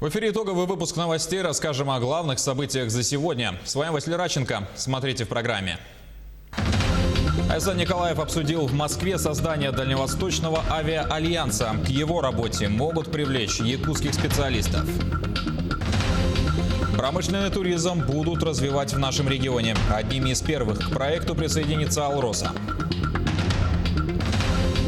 В эфире итоговый выпуск новостей. Расскажем о главных событиях за сегодня. С вами Василий Радченко. Смотрите в программе. Айсан Николаев обсудил в Москве создание Дальневосточного авиаальянса. К его работе могут привлечь якутских специалистов. Промышленный туризм будут развивать в нашем регионе. Одними из первых к проекту присоединится «Алроса».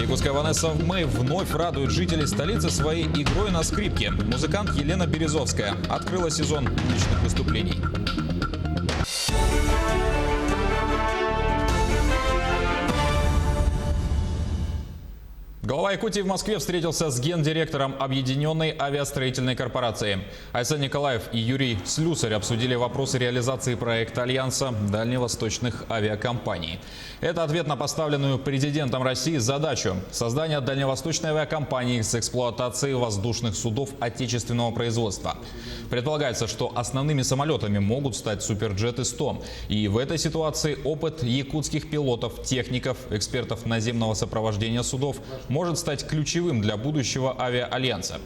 Якутская Ванесса Мэй вновь радует жителей столицы своей игрой на скрипке. Музыкант Елена Березовская открыла сезон уличных выступлений. Глава Якутии в Москве встретился с гендиректором Объединенной авиастроительной корпорации. Айсан Николаев и Юрий Слюсарь обсудили вопросы реализации проекта Альянса дальневосточных авиакомпаний. Это ответ на поставленную президентом России задачу – создания дальневосточной авиакомпании с эксплуатацией воздушных судов отечественного производства. Предполагается, что основными самолетами могут стать суперджеты-100. И в этой ситуации опыт якутских пилотов, техников, экспертов наземного сопровождения судов может стать ключевым для будущего авиаальянса.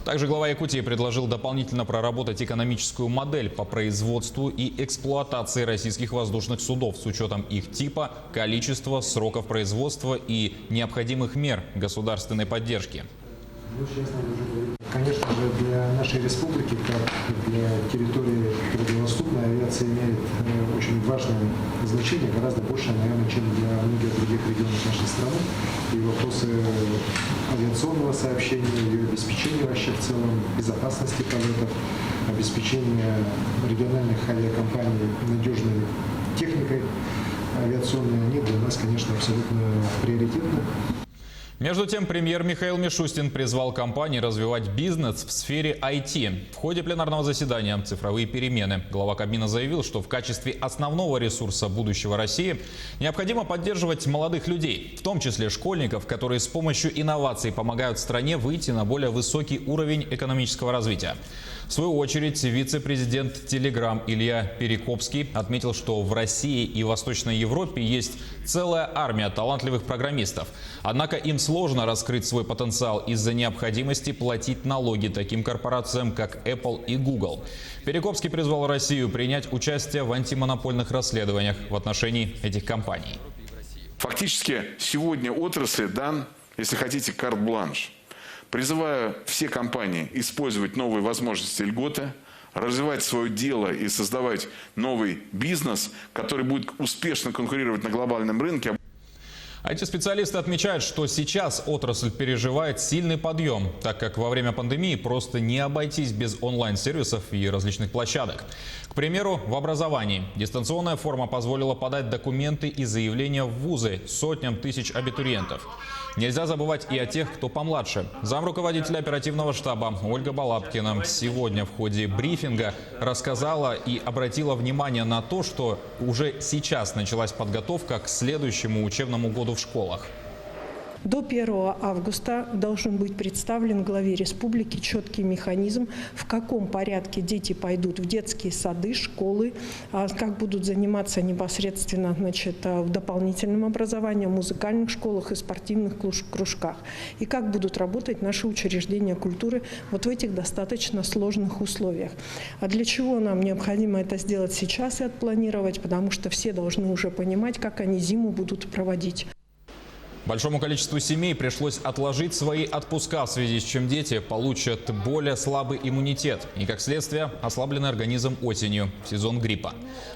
Также глава Якутии предложил дополнительно проработать экономическую модель по производству и эксплуатации российских воздушных судов с учетом их типа, количества, сроков производства и необходимых мер государственной поддержки. Конечно же, для нашей республики, как и для территории труднодоступной, авиация имеет очень важное значение, гораздо большее, наверное, чем для многих других регионов нашей страны. И вопросы авиационного сообщения, ее обеспечения вообще в целом, безопасности полетов, обеспечения региональных авиакомпаний надежной техникой авиационной, они для нас, конечно, абсолютно приоритетны. Между тем, премьер Михаил Мишустин призвал компании развивать бизнес в сфере IT. В ходе пленарного заседания «Цифровые перемены» глава Кабмина заявил, что в качестве основного ресурса будущего России необходимо поддерживать молодых людей, в том числе школьников, которые с помощью инноваций помогают стране выйти на более высокий уровень экономического развития. В свою очередь, вице-президент Telegram Илья Перекопский отметил, что в России и Восточной Европе есть целая армия талантливых программистов. Однако им сложно раскрыть свой потенциал из-за необходимости платить налоги таким корпорациям, как Apple и Google. Перекопский призвал Россию принять участие в антимонопольных расследованиях в отношении этих компаний. Фактически сегодня отрасли дан, если хотите, карт-бланш. Призываю все компании использовать новые возможности и льготы, развивать свое дело и создавать новый бизнес, который будет успешно конкурировать на глобальном рынке. IT-специалисты отмечают, что сейчас отрасль переживает сильный подъем, так как во время пандемии просто не обойтись без онлайн-сервисов и различных площадок. К примеру, в образовании дистанционная форма позволила подать документы и заявления в вузы сотням тысяч абитуриентов. Нельзя забывать и о тех, кто помладше. Замруководителя оперативного штаба Ольга Балабкина сегодня в ходе брифинга рассказала и обратила внимание на то, что уже сейчас началась подготовка к следующему учебному году в школах. До 1 августа должен быть представлен главе республики четкий механизм, в каком порядке дети пойдут в детские сады, школы, как будут заниматься непосредственно в дополнительном образовании, в музыкальных школах и спортивных кружках, и как будут работать наши учреждения культуры вот в этих достаточно сложных условиях. А для чего нам необходимо это сделать сейчас и отпланировать, потому что все должны уже понимать, как они зиму будут проводить. Большому количеству семей пришлось отложить свои отпуска, в связи с чем дети получат более слабый иммунитет и, как следствие, ослабленный организм осенью, в сезон гриппа.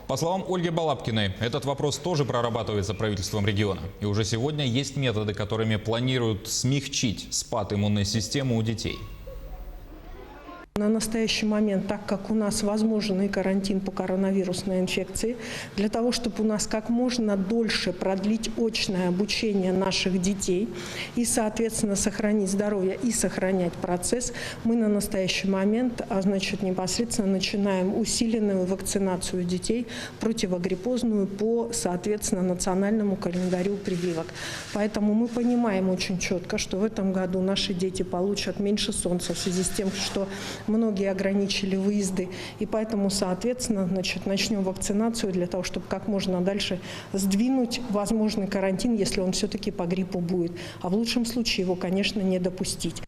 По словам Ольги Балабкиной, этот вопрос тоже прорабатывается правительством региона. И уже сегодня есть методы, которыми планируют смягчить спад иммунной системы у детей. На настоящий момент, так как у нас возможен и карантин по коронавирусной инфекции, для того, чтобы у нас как можно дольше продлить очное обучение наших детей и, соответственно, сохранить здоровье и сохранять процесс, мы на настоящий момент, непосредственно начинаем усиленную вакцинацию детей, противогриппозную по, соответственно, национальному календарю прививок. Поэтому мы понимаем очень четко, что в этом году наши дети получат меньше солнца в связи с тем, что многие ограничили выезды, и поэтому, соответственно, начнем вакцинацию для того, чтобы как можно дальше сдвинуть возможный карантин, если он все-таки по гриппу будет. А в лучшем случае его, конечно, не допустить.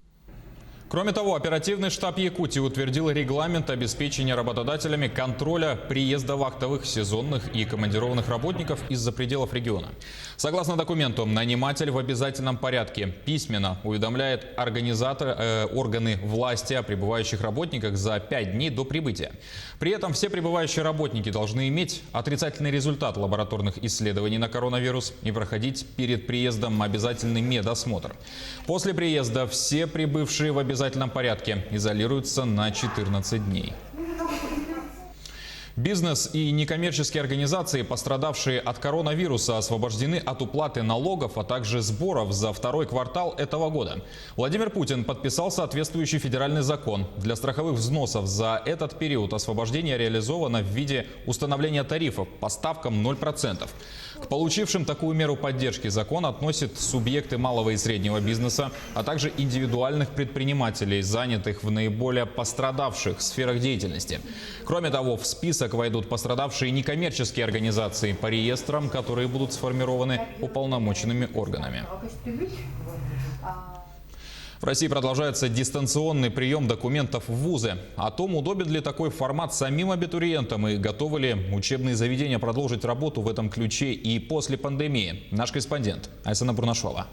Кроме того, оперативный штаб Якутии утвердил регламент обеспечения работодателями контроля приезда вахтовых, сезонных и командированных работников из-за пределов региона. Согласно документу, наниматель в обязательном порядке письменно уведомляет органы власти о прибывающих работниках за 5 дней до прибытия. При этом все прибывающие работники должны иметь отрицательный результат лабораторных исследований на коронавирус и проходить перед приездом обязательный медосмотр. После приезда все прибывшие в обязательном порядке изолируются на 14 дней. Бизнес и некоммерческие организации, пострадавшие от коронавируса, освобождены от уплаты налогов, а также сборов за второй квартал этого года. Владимир Путин подписал соответствующий федеральный закон. Для страховых взносов за этот период освобождение реализовано в виде установления тарифов по ставкам 0%. К получившим такую меру поддержки закон относит субъекты малого и среднего бизнеса, а также индивидуальных предпринимателей, занятых в наиболее пострадавших сферах деятельности. Кроме того, в список войдут пострадавшие некоммерческие организации по реестрам, которые будут сформированы уполномоченными органами. В России продолжается дистанционный прием документов в вузы. О том, удобен ли такой формат самим абитуриентам и готовы ли учебные заведения продолжить работу в этом ключе и после пандемии, наш корреспондент Айсена Бурнашвала.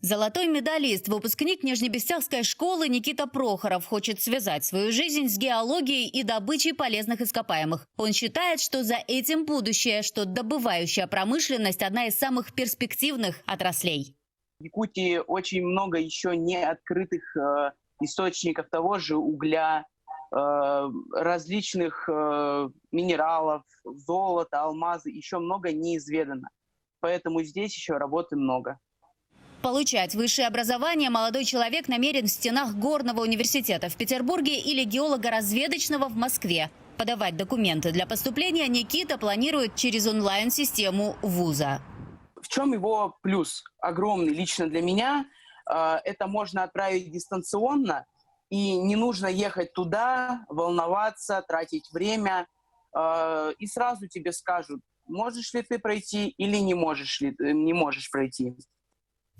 Золотой медалист, выпускник Нижнебестяхской школы Никита Прохоров хочет связать свою жизнь с геологией и добычей полезных ископаемых. Он считает, что за этим будущее, что добывающая промышленность – одна из самых перспективных отраслей. В Якутии очень много еще не открытых источников того же угля, различных минералов, золота, алмазы, еще много неизведано. Поэтому здесь еще работы много. Получать высшее образование молодой человек намерен в стенах Горного университета в Петербурге или геолого-разведочного в Москве. Подавать документы для поступления Никита планирует через онлайн-систему вуза. В чем его плюс огромный лично для меня? Это можно отправить дистанционно, и не нужно ехать туда, волноваться, тратить время. И сразу тебе скажут, можешь ли ты пройти или не можешь пройти.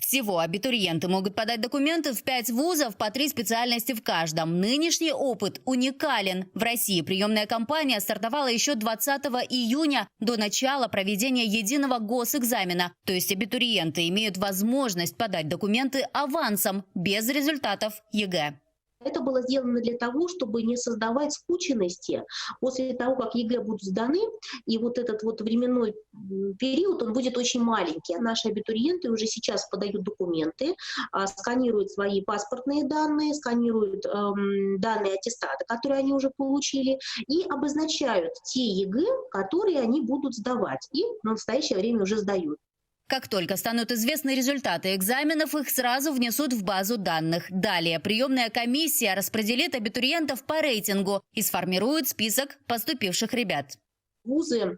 Всего абитуриенты могут подать документы в 5 вузов по 3 специальности в каждом. Нынешний опыт уникален. В России приемная кампания стартовала еще 20 июня до начала проведения единого госэкзамена. То есть абитуриенты имеют возможность подать документы авансом, без результатов ЕГЭ. Это было сделано для того, чтобы не создавать скученности после того, как ЕГЭ будут сданы, и вот этот вот временной период, он будет очень маленький. Наши абитуриенты уже сейчас подают документы, сканируют свои паспортные данные, сканируют данные аттестата, которые они уже получили, и обозначают те ЕГЭ, которые они будут сдавать, и в настоящее время уже сдают. Как только станут известны результаты экзаменов, их сразу внесут в базу данных. Далее приемная комиссия распределит абитуриентов по рейтингу и сформирует список поступивших ребят. Вузы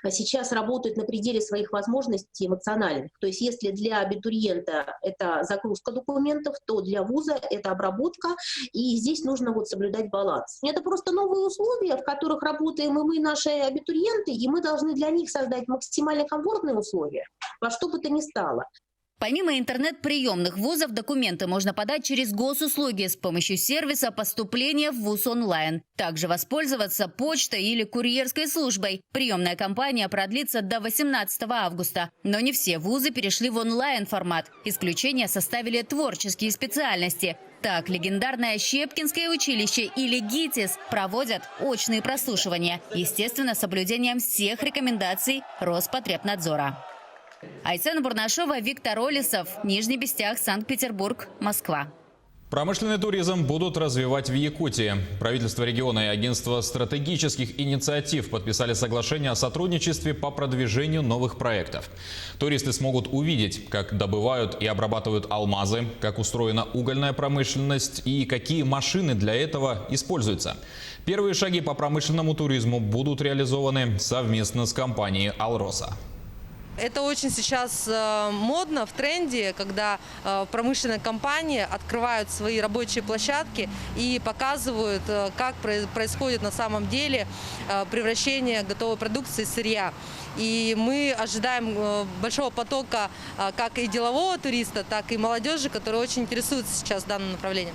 сейчас работают на пределе своих возможностей эмоциональных. То есть если для абитуриента это загрузка документов, то для вуза это обработка, и здесь нужно вот соблюдать баланс. Это просто новые условия, в которых работаем и мы, наши абитуриенты, и мы должны для них создать максимально комфортные условия, во что бы то ни стало. Помимо интернет-приемных вузов, документы можно подать через госуслуги с помощью сервиса поступления в вуз онлайн. Также воспользоваться почтой или курьерской службой. Приемная кампания продлится до 18 августа. Но не все вузы перешли в онлайн-формат. Исключения составили творческие специальности. Так, легендарное Щепкинское училище или ГИТИС проводят очные прослушивания. Естественно, с соблюдением всех рекомендаций Роспотребнадзора. Айсена Бурнашвала, Виктор Олесов, Нижний Бестях, Санкт-Петербург, Москва. Промышленный туризм будут развивать в Якутии. Правительство региона и агентство стратегических инициатив подписали соглашение о сотрудничестве по продвижению новых проектов. Туристы смогут увидеть, как добывают и обрабатывают алмазы, как устроена угольная промышленность и какие машины для этого используются. Первые шаги по промышленному туризму будут реализованы совместно с компанией «Алроса». Это очень сейчас модно, в тренде, когда промышленные компании открывают свои рабочие площадки и показывают, как происходит на самом деле превращение готовой продукции в сырья. И мы ожидаем большого потока как и делового туриста, так и молодежи, которая очень интересуется сейчас данным направлением.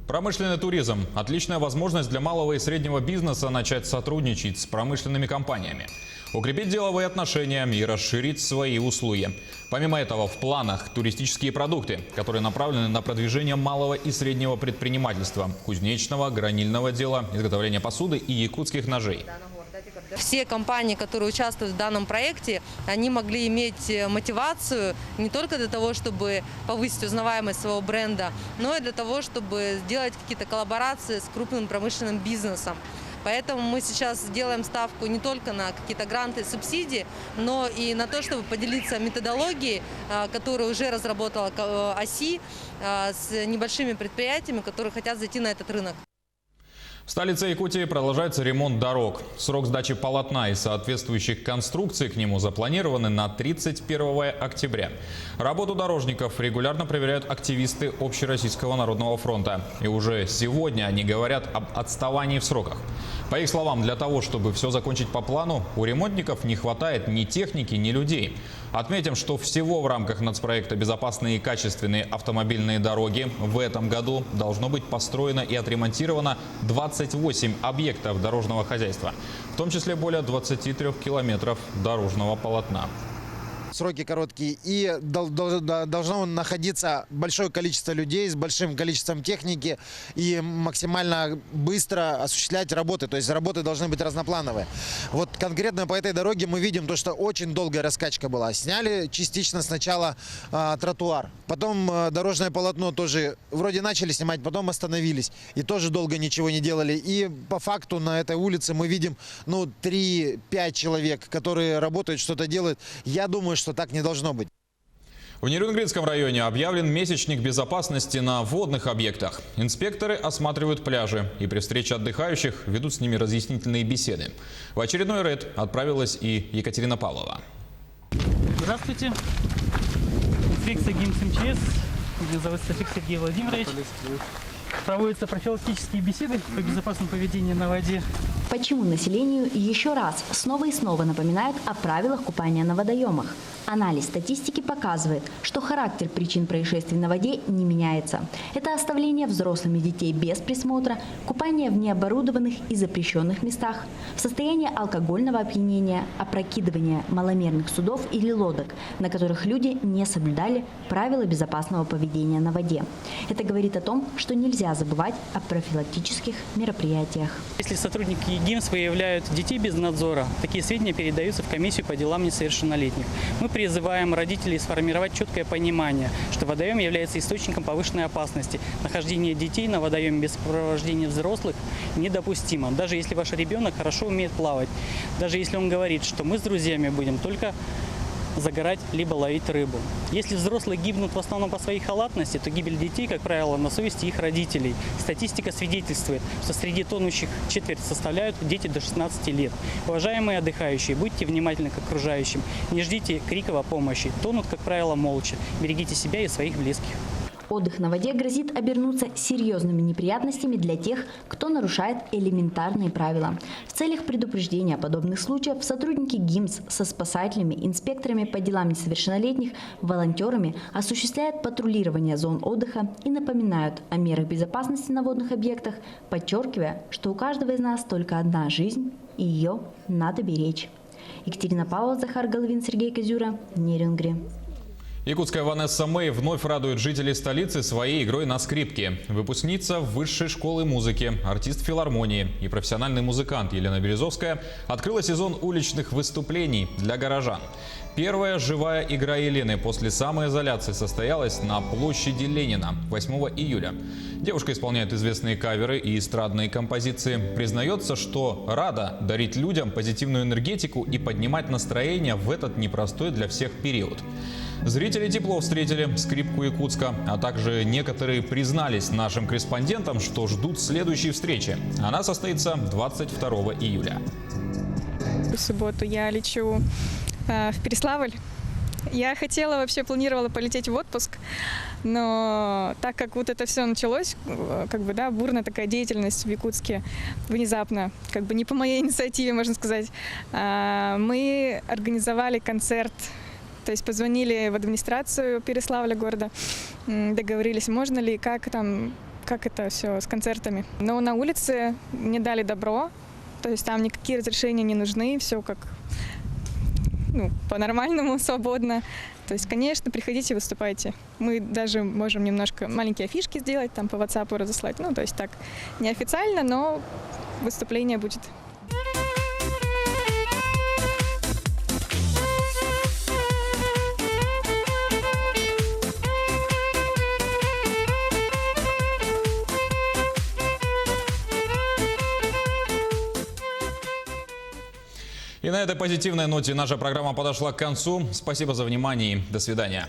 Промышленный туризм – отличная возможность для малого и среднего бизнеса начать сотрудничать с промышленными компаниями, укрепить деловые отношения и расширить свои услуги. Помимо этого, в планах туристические продукты, которые направлены на продвижение малого и среднего предпринимательства, кузнечного, гранильного дела, изготовления посуды и якутских ножей. Все компании, которые участвуют в данном проекте, они могли иметь мотивацию не только для того, чтобы повысить узнаваемость своего бренда, но и для того, чтобы сделать какие-то коллаборации с крупным промышленным бизнесом. Поэтому мы сейчас делаем ставку не только на какие-то гранты, субсидии, но и на то, чтобы поделиться методологией, которую уже разработала ОСИ, с небольшими предприятиями, которые хотят зайти на этот рынок. В столице Якутии продолжается ремонт дорог. Срок сдачи полотна и соответствующих конструкций к нему запланированы на 31 октября. Работу дорожников регулярно проверяют активисты Общероссийского народного фронта. И уже сегодня они говорят об отставании в сроках. По их словам, для того, чтобы все закончить по плану, у ремонтников не хватает ни техники, ни людей. Отметим, что всего в рамках нацпроекта «Безопасные и качественные автомобильные дороги» в этом году должно быть построено и отремонтировано 28 объектов дорожного хозяйства, в том числе более 23 километров дорожного полотна. Сроки короткие, и должно находиться большое количество людей с большим количеством техники и максимально быстро осуществлять работы. То есть работы должны быть разноплановые. Вот конкретно по этой дороге мы видим то, что очень долгая раскачка была. Сняли частично сначала тротуар, потом дорожное полотно тоже вроде начали снимать, потом остановились и тоже долго ничего не делали. И по факту на этой улице мы видим 3-5 человек, которые работают, что-то делают. Я думаю, что так не должно быть. В Нерюнгринском районе объявлен месячник безопасности на водных объектах. Инспекторы осматривают пляжи и при встрече отдыхающих ведут с ними разъяснительные беседы. В очередной рейд отправилась и Екатерина Павлова. Здравствуйте. Инспекция ГИМС МЧС. Меня зовут Софик Сергей Владимирович. Проводятся профилактические беседы по безопасному поведению на воде. Почему населению еще раз снова и снова напоминают о правилах купания на водоемах? Анализ статистики показывает, что характер причин происшествий на воде не меняется. Это оставление взрослыми детей без присмотра, купание в необорудованных и запрещенных местах, в состоянии алкогольного опьянения, опрокидывание маломерных судов или лодок, на которых люди не соблюдали правила безопасного поведения на воде. Это говорит о том, что нельзя забывать о профилактических мероприятиях. Если сотрудники ГИМС выявляют детей без надзора, такие сведения передаются в комиссию по делам несовершеннолетних. Мы призываем родителей сформировать четкое понимание, что водоем является источником повышенной опасности. Нахождение детей на водоеме без сопровождения взрослых недопустимо. Даже если ваш ребенок хорошо умеет плавать, даже если он говорит, что мы с друзьями будем только загорать либо ловить рыбу. Если взрослые гибнут в основном по своей халатности, то гибель детей, как правило, на совести их родителей. Статистика свидетельствует, что среди тонущих четверть составляют дети до 16 лет. Уважаемые отдыхающие, будьте внимательны к окружающим, не ждите криков о помощи. Тонут, как правило, молча. Берегите себя и своих близких. Отдых на воде грозит обернуться серьезными неприятностями для тех, кто нарушает элементарные правила. В целях предупреждения подобных случаев сотрудники ГИМС со спасателями, инспекторами по делам несовершеннолетних, волонтерами осуществляют патрулирование зон отдыха и напоминают о мерах безопасности на водных объектах, подчеркивая, что у каждого из нас только одна жизнь, и ее надо беречь. Екатерина Павлова, Захар Головин, Сергей Козюра, Нерюнгри. Якутская Ванесса Мэй вновь радует жителей столицы своей игрой на скрипке. Выпускница высшей школы музыки, артист филармонии и профессиональный музыкант Елена Березовская открыла сезон уличных выступлений для горожан. Первая живая игра Елены после самоизоляции состоялась на площади Ленина 8 июля. Девушка исполняет известные каверы и эстрадные композиции. Признается, что рада дарить людям позитивную энергетику и поднимать настроение в этот непростой для всех период. Зрители тепло встретили скрипку Якутска, а также некоторые признались нашим корреспондентам, что ждут следующей встречи. Она состоится 22 июля. В субботу я лечу в Переславль. Я планировала полететь в отпуск, но так как вот это все началось, бурная такая деятельность в Якутске, внезапно, не по моей инициативе, можно сказать, мы организовали концерт. То есть позвонили в администрацию Переславля города, договорились, можно ли, как это все с концертами. Но на улице мне дали добро, то есть там никакие разрешения не нужны, все по-нормальному, свободно. То есть, конечно, приходите, выступайте. Мы даже можем немножко маленькие афишки сделать, по WhatsApp разослать. То есть так, неофициально, но выступление будет. И на этой позитивной ноте наша программа подошла к концу. Спасибо за внимание и до свидания.